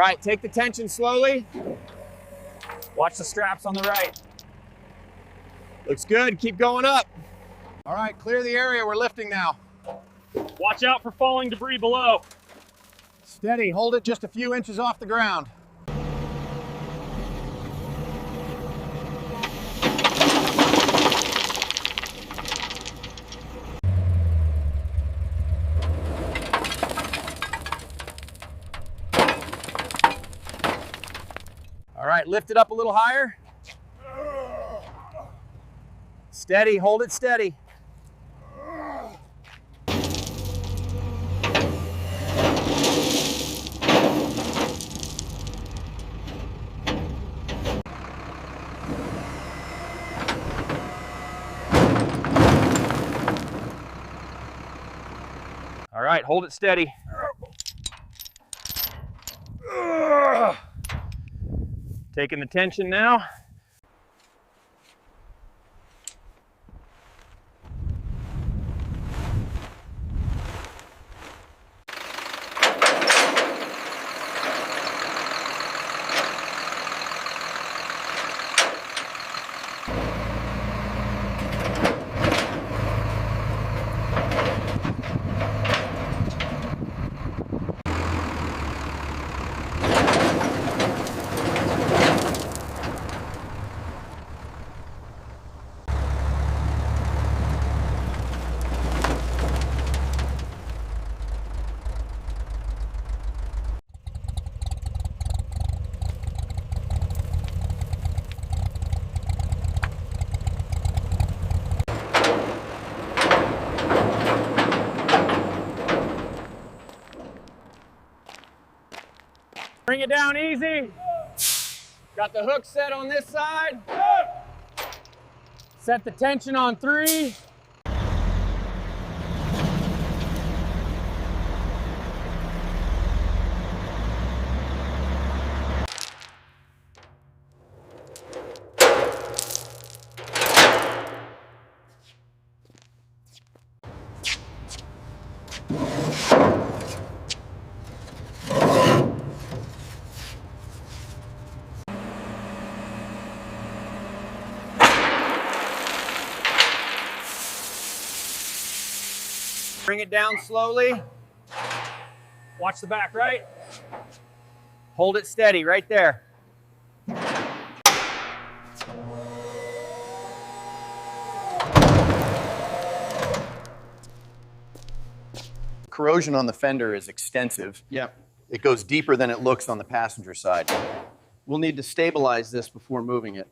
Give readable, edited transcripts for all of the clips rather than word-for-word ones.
right, take the tension slowly. Watch the straps on the right. Looks good, keep going up. All right, clear the area, we're lifting now. Watch out for falling debris below. Steady, hold it just a few inches off the ground. All right, lift it up a little higher. Steady, hold it steady. All right, hold it steady. Taking the tension now. Bring it down easy. Got the hook set on this side. Set the tension on 3. Bring it down slowly. Watch the back right. Hold it steady right there. Corrosion on the fender is extensive. Yeah. It goes deeper than it looks on the passenger side. We'll need to stabilize this before moving it.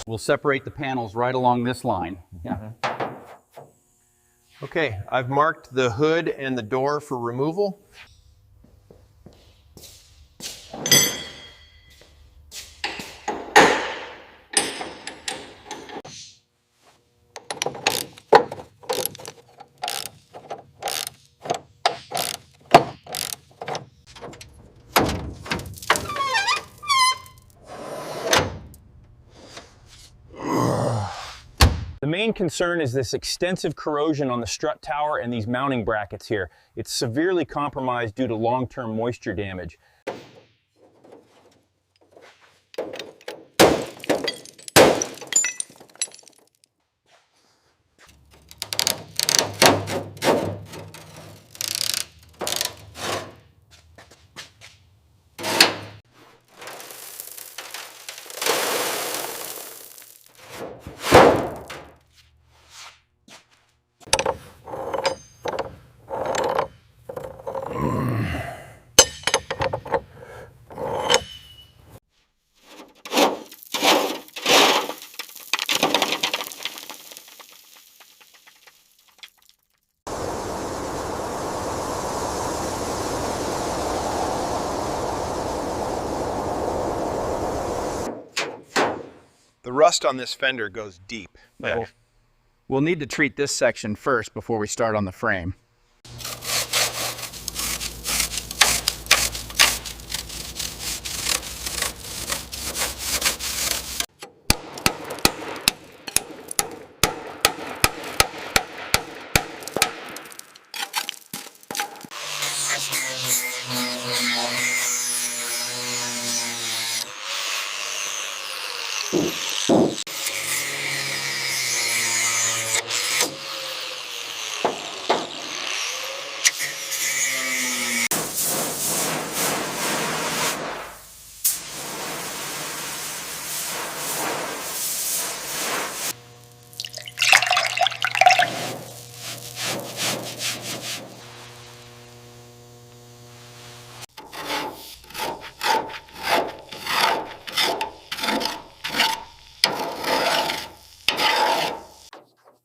We'll separate the panels right along this line. Yeah. Okay, I've marked the hood and the door for removal. The main concern is this extensive corrosion on the strut tower and these mounting brackets here. It's severely compromised due to long-term moisture damage. The rust on this fender goes deep. Yeah. We'll need to treat this section first before we start on the frame.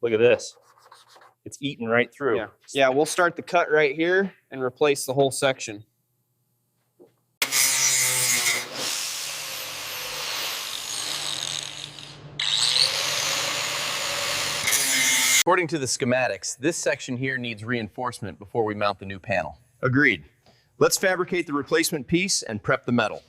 Look at this. It's eating right through. Yeah. Yeah, we'll start the cut right here and replace the whole section. According to the schematics, this section here needs reinforcement before we mount the new panel. Agreed. Let's fabricate the replacement piece and prep the metal.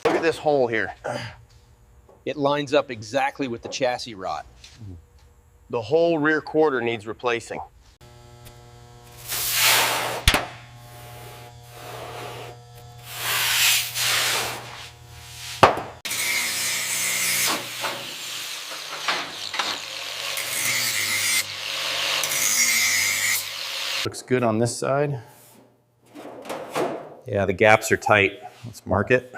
Look at this hole here. It lines up exactly with the chassis rot. The whole rear quarter needs replacing. Looks good on this side. Yeah, the gaps are tight. Let's mark it.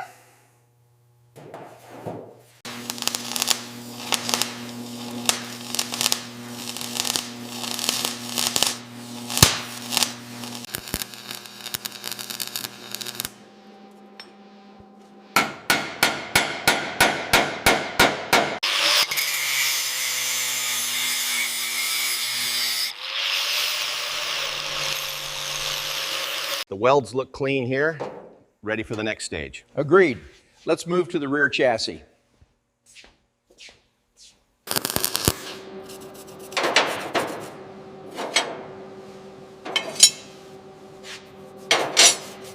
The welds look clean here, ready for the next stage. Agreed. Let's move to the rear chassis.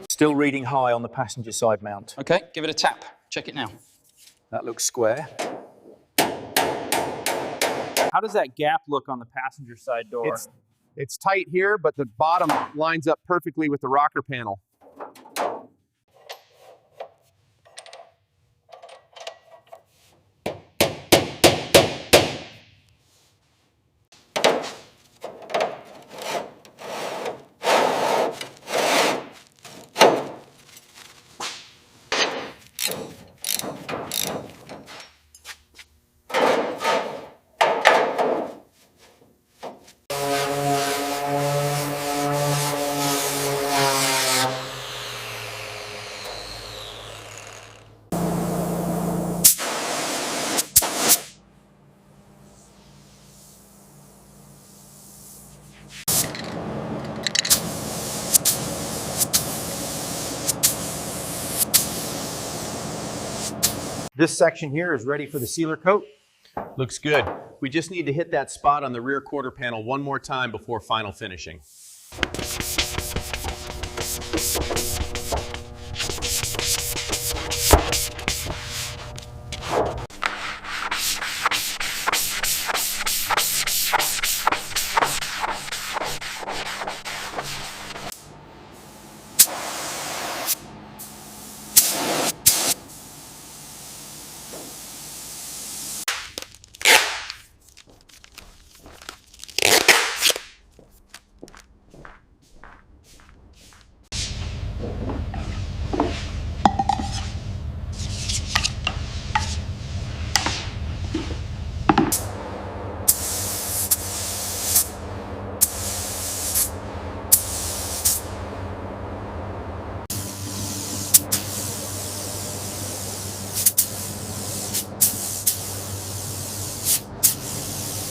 Still reading high on the passenger side mount. Okay, give it a tap. Check it now. That looks square. How does that gap look on the passenger side door? It's tight here, but the bottom lines up perfectly with the rocker panel. This section here is ready for the sealer coat. Looks good. We just need to hit that spot on the rear quarter panel one more time before final finishing.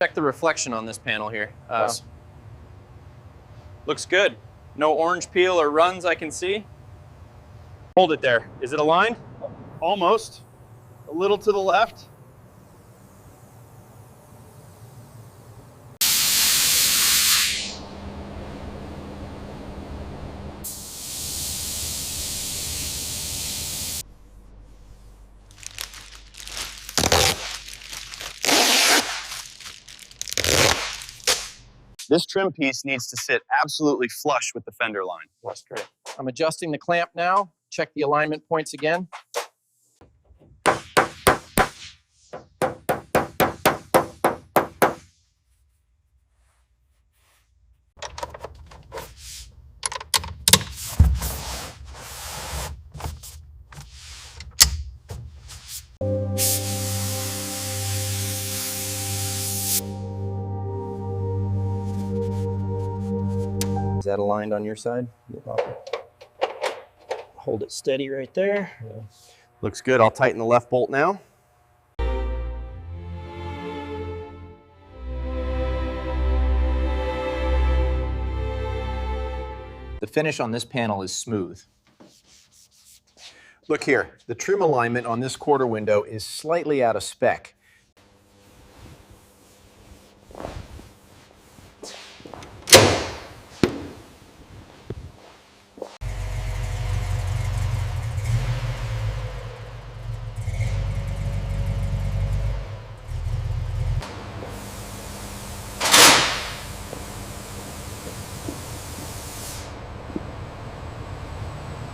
Check the reflection on this panel here. Looks good. No orange peel or runs I can see. Hold it there. Is it aligned? Almost. A little to the left. This trim piece needs to sit absolutely flush with the fender line. That's great. I'm adjusting the clamp now. Check the alignment points again. Is that aligned on your side? Hold it steady right there. Looks good. I'll tighten the left bolt now. The finish on this panel is smooth. Look here. The trim alignment on this quarter window is slightly out of spec.